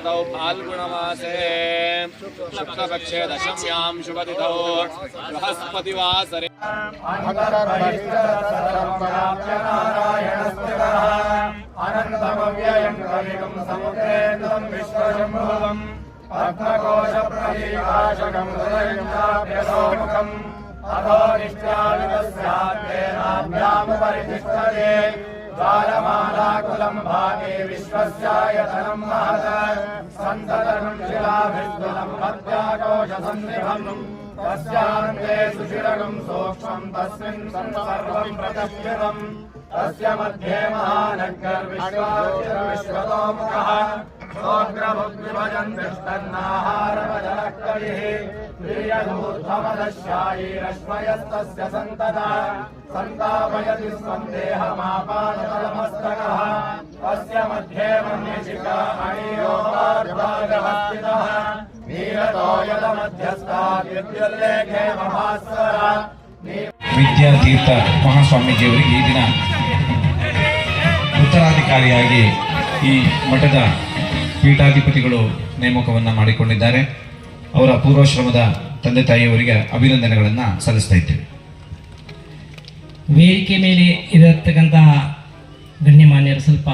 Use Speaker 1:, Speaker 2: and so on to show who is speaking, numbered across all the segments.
Speaker 1: शुभतिथौ फाल्गुणमासे शुक्लपक्षे दशम्यां शुभतिथौ बृहस्पतिवासरे अनन्तमव्ययं कलिकं समुद्रेन्दं विश्वशम्भुवम् पद्मकोशप्रतीकाशकं हृदयं चाप्यसोमुखम् अधो निष्ट्याविदस्याद्वेनाभ्यामुपरितिष्ठते ज्वालमालाकुलं भागे विश्वस्यायतनं महत् सन्ततं शिलाभिद्वलं मध्याकोशसन्निभम् तस्यान्ते सुशिरगं सूक्ष्मं तस्मिन् सर्वं प्रकप्यतम् तस्य मध्ये महानगर्विश्वतोमुखः सोऽग्रभुग्विभजन् तिष्ठन्नाहारवजलकलिः प्रियधूर्ध्वमदश्यायीरश्मयस्तस्य सन्ततः सन्तापयति स्वं देहमापादतलमस्तकः तस्य मध्ये मन्यशिखा अणियोर्भागः स्थितः नीरतो यदमध्यस्थात् विद्युल्लेखे महास्वर
Speaker 2: ವಿದ್ಯಾತೀರ್ಥ ಮಹಾಸ್ವಾಮೀಜಿಯವರಿಗೆ ಈ ದಿನ ಉತ್ತರಾಧಿಕಾರಿಯಾಗಿ ಈ ಮಠದ ಪೀಠಾಧಿಪತಿಗಳು ನೇಮಕವನ್ನು ಮಾಡಿಕೊಂಡಿದ್ದಾರೆ. ಅವರ ಪೂರ್ವಾಶ್ರಮದ ತಂದೆ ತಾಯಿಯವರಿಗೆ ಅಭಿನಂದನೆಗಳನ್ನು ಸಲ್ಲಿಸ್ತಾ ಇದ್ದೇವೆ.
Speaker 3: ವೇದಿಕೆ ಮೇಲೆ ಇರತಕ್ಕಂತಹ ಗಣ್ಯಮಾನ್ಯರು ಸ್ವಲ್ಪ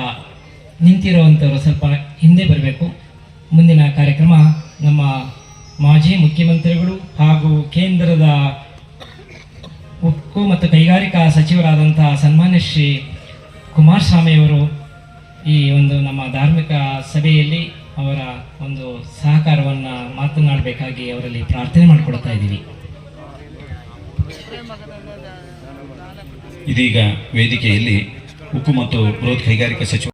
Speaker 3: ನಿಂತಿರುವಂಥವರು ಸ್ವಲ್ಪ ಹಿಂದೆ ಬರಬೇಕು. ಮುಂದಿನ ಕಾರ್ಯಕ್ರಮ ನಮ್ಮ ಮಾಜಿ ಮುಖ್ಯಮಂತ್ರಿಗಳು ಹಾಗೂ ಕೇಂದ್ರದ ಉಕ್ಕು ಮತ್ತು ಕೈಗಾರಿಕಾ ಸಚಿವರಾದಂತಹ ಸನ್ಮಾನ್ಯ ಶ್ರೀ ಕುಮಾರಸ್ವಾಮಿಯವರು ಈ ಒಂದು ನಮ್ಮ ಧಾರ್ಮಿಕ ಸಭೆಯಲ್ಲಿ ಅವರ ಒಂದು ಸಹಕಾರವನ್ನು ಮಾತನಾಡಬೇಕಾಗಿ ಅವರಲ್ಲಿ ಪ್ರಾರ್ಥನೆ ಮಾಡಿಕೊಡ್ತಾ ಇದ್ದೀವಿ.
Speaker 2: ಇದೀಗ ವೇದಿಕೆಯಲ್ಲಿ ಉಕ್ಕು ಮತ್ತು ಬೃಹತ್ ಕೈಗಾರಿಕಾ ಸಚಿವ